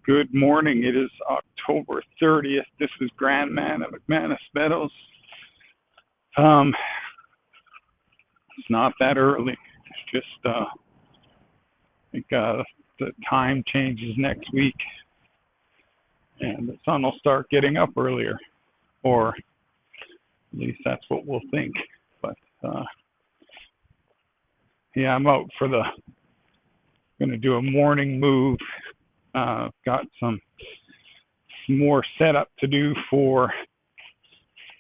Good morning. It is October 30th. This is Grandman at McManus Meadows. It's not that early. It's just I think the time changes next week, and the sun will start getting up earlier, or at least that's what we'll think. But yeah, I'm out for going to do a morning move. Got some more setup to do for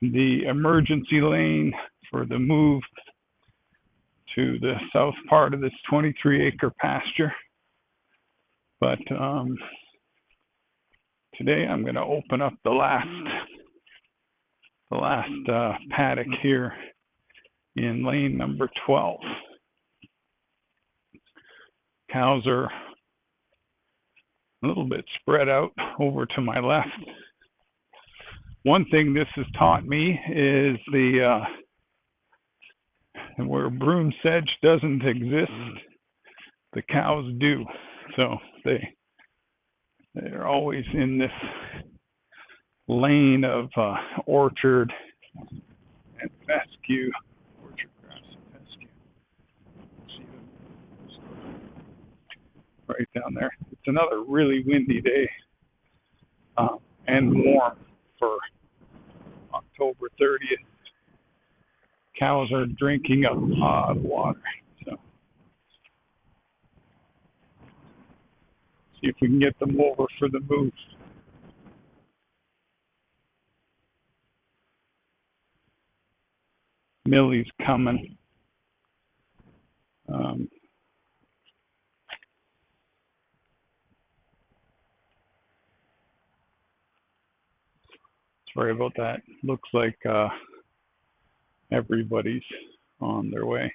the emergency lane for the move to the south part of this 23-acre pasture. But today I'm going to open up the last paddock here in lane number 12. Cows are a little bit spread out over to my left. One thing this has taught me is where broom sedge doesn't exist, the cows do. So they're always in this lane of orchard and fescue, orchard grass and fescue. See them right down there. It's another really windy day and warm for October 30th. Cows are drinking a lot of water. So see if we can get them over for the move. Millie's coming. Sorry about that. Looks like everybody's on their way.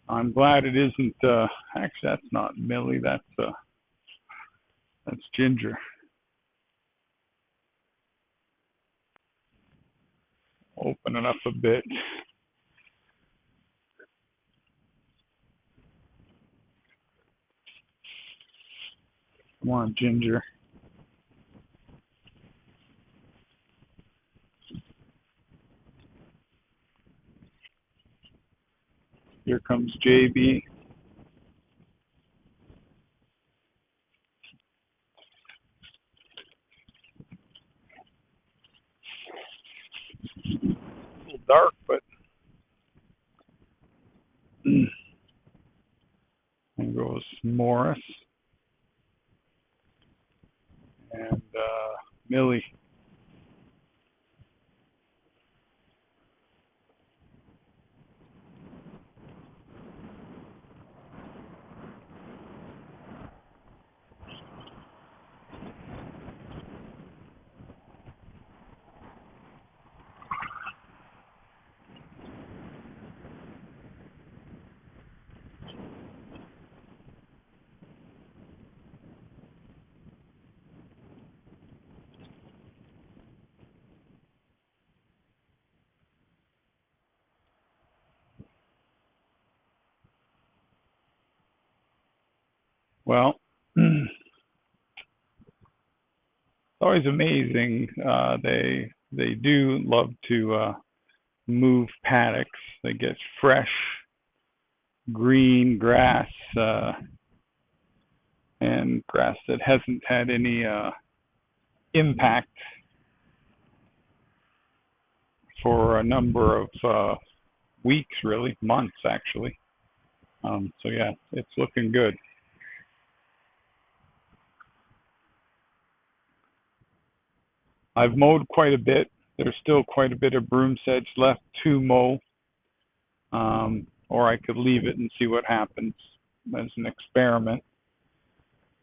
I'm glad it isn't. Actually, that's not Millie. That's Ginger. Open it up a bit. Come on, Ginger. Here comes JB. A little dark, but there goes Morris and Millie. Well, it's always amazing. They do love to move paddocks. They get fresh, green grass and grass that hasn't had any impact for a number of weeks, really, months actually. So yeah, it's looking good. I've mowed quite a bit. There's still quite a bit of broom sedge left to mow, or I could leave it and see what happens as an experiment.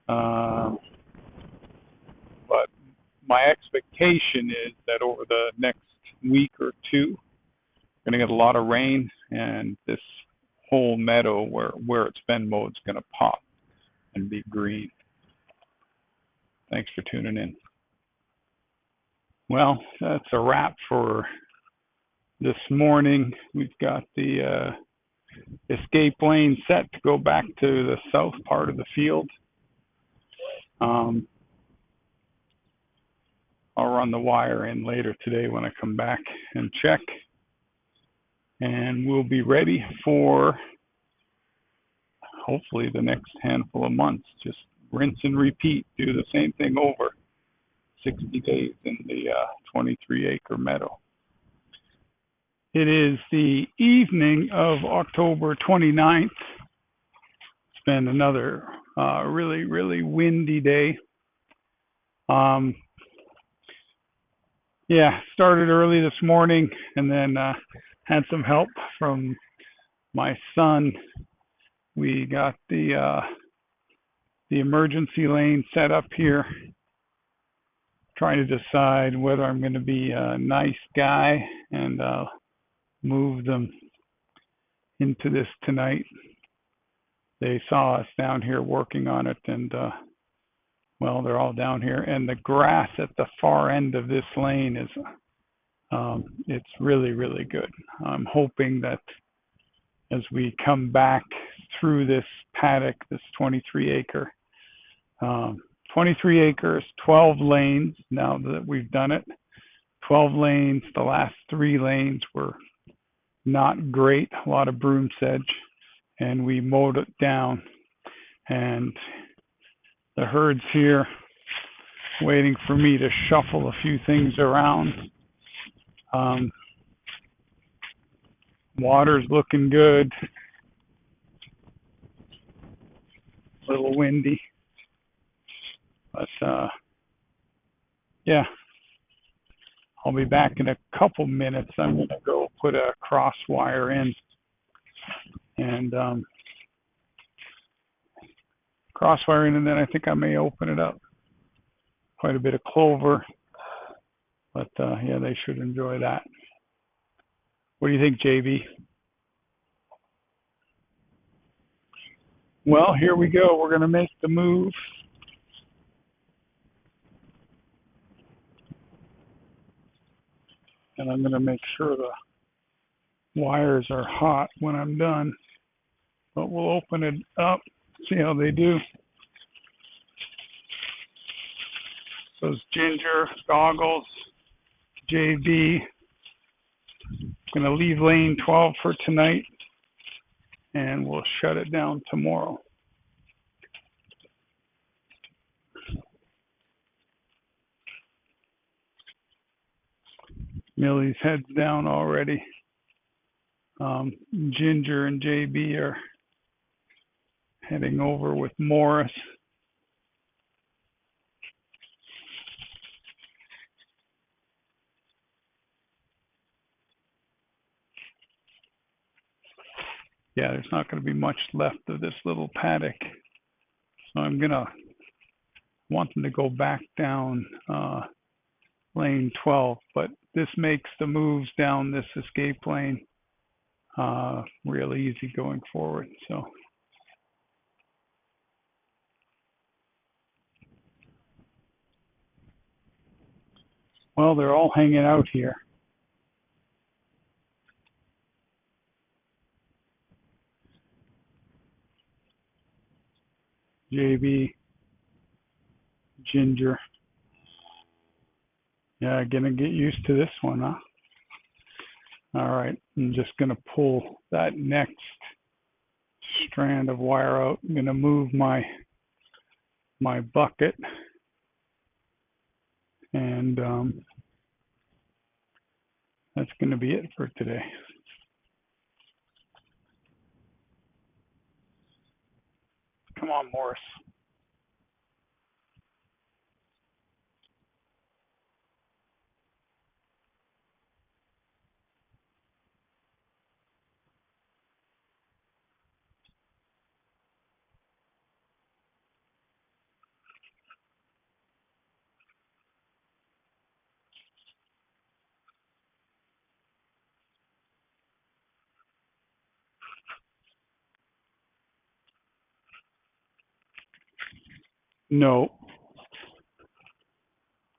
But my expectation is that over the next week or two, we're going to get a lot of rain, and this whole meadow where it's been mowed is going to pop and be green. Thanks for tuning in. Well, that's a wrap for this morning. We've got the escape lane set to go back to the south part of the field. Um, I'll run the wire in later today when I come back and check. And we'll be ready for hopefully the next handful of months. Just rinse and repeat, do the same thing over 60 days in the 23-acre meadow. It is the evening of October 29th. It's been another really, really windy day. Started early this morning and then had some help from my son. We got the emergency lane set up here, trying to decide whether I'm going to be a nice guy and move them into this tonight. They saw us down here working on it, and they're all down here. And the grass at the far end of this lane is, it's really, really good. I'm hoping that as we come back through this paddock, this 23 acres, 12 lanes now that we've done it. 12 lanes, the last 3 lanes were not great, a lot of broom sedge, and we mowed it down. And the herd's here waiting for me to shuffle a few things around. Water's looking good. A little windy. But I'll be back in a couple minutes. I'm going to go put a cross wire in and and then I think I may open it up. Quite a bit of clover, but they should enjoy that. What do you think, JB? Well, here we go. We're going to make the move. And I'm going to make sure the wires are hot when I'm done. But we'll open it up, see how they do. Those Ginger, Goggles, JB. I'm going to leave lane 12 for tonight, and we'll shut it down tomorrow. Millie's head's down already. Ginger and JB are heading over with Morris. Yeah, there's not going to be much left of this little paddock. So I'm going to want them to go back down lane 12, but this makes the moves down this escape lane real easy going forward. So they're all hanging out here. JB, Ginger. Yeah, gonna get used to this one, huh? All right, I'm just gonna pull that next strand of wire out. I'm gonna move my bucket, and that's gonna be it for today. Come on, Morris. No.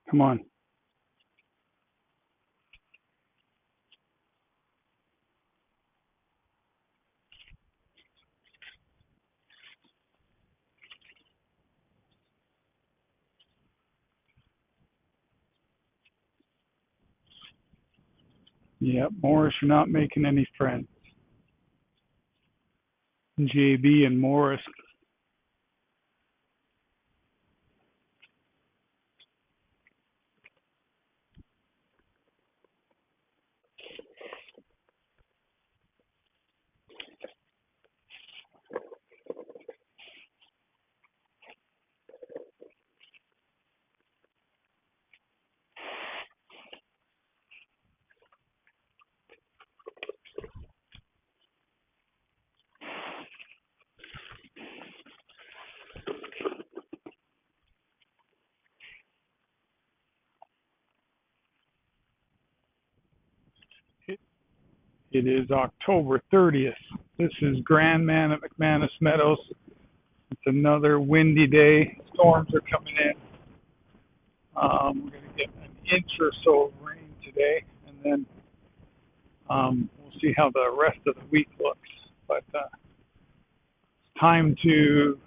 Come on. Yep, Morris, you're not making any friends. JB and Morris. It is October 30th. This is Grand Man at McManus Meadows. It's another windy day. Storms are coming in. We're going to get an inch or so of rain today, and then we'll see how the rest of the week looks. But it's time to.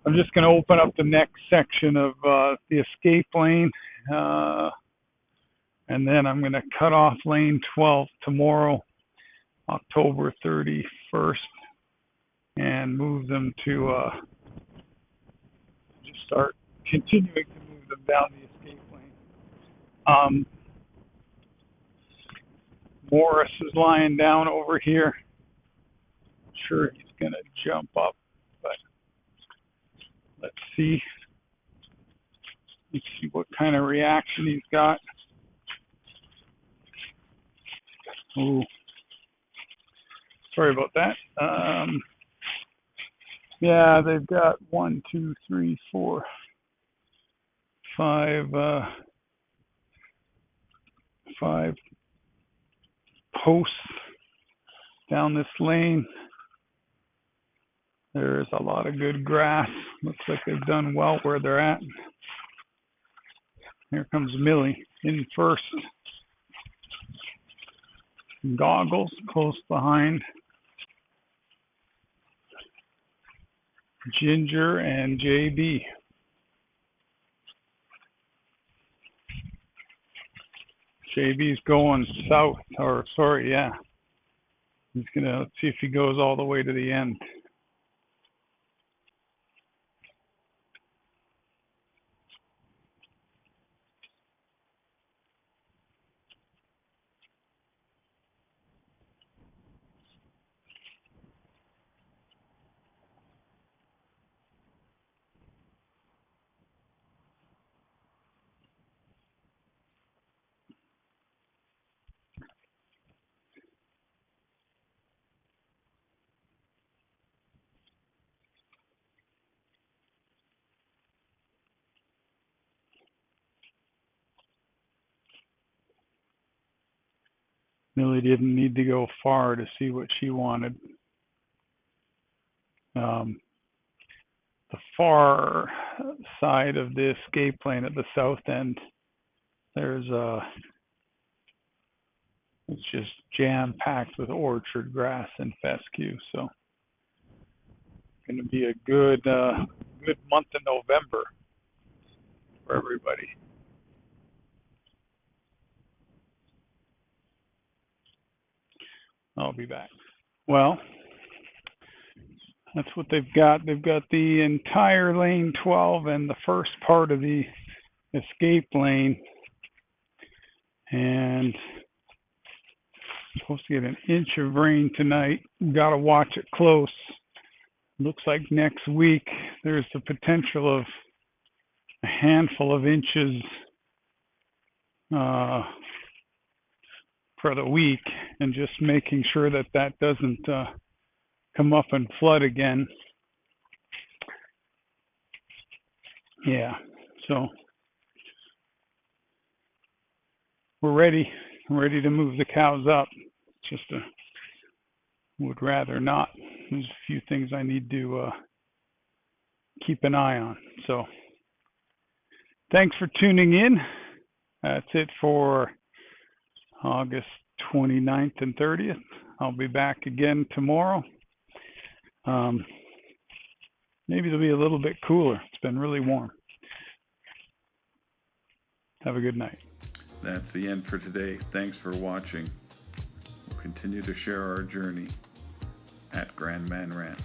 I'm just going to open up the next section of the escape lane, and then I'm going to cut off lane 12 tomorrow, October 31st, and move them to just start continuing to move them down the escape lane. Morris is lying down over here. I'm sure he's going to jump up, but let's see. Let's see what kind of reaction he's got. Ooh. Sorry about that. Yeah, they've got 1, 2, 3, 4, 5, 5 posts down this lane. There's a lot of good grass. Looks like they've done well where they're at. Here comes Millie in first. Goggles close behind. Ginger and JB. JB's going south, or sorry, yeah. He's gonna, let's see if he goes all the way to the end. Millie didn't need to go far to see what she wanted. The far side of the escape lane at the south end, there's it's just jam packed with orchard grass and fescue. So it's going to be a good month in November for everybody. I'll be back. Well, that's what they've got. They've got the entire lane 12 and the first part of the escape lane. And supposed to get an inch of rain tonight. Got to watch it close. Looks like next week there's the potential of a handful of inches for the week, and just making sure that that doesn't come up and flood again. Yeah, so we're ready. I'm ready to move the cows up. Just would rather not. There's a few things I need to keep an eye on. So thanks for tuning in. That's it for August 29th and 30th. I'll be back again tomorrow. Maybe it'll be a little bit cooler. It's been really warm. Have a good night. That's the end for today. Thanks for watching. We'll continue to share our journey at Grand Man Ranch.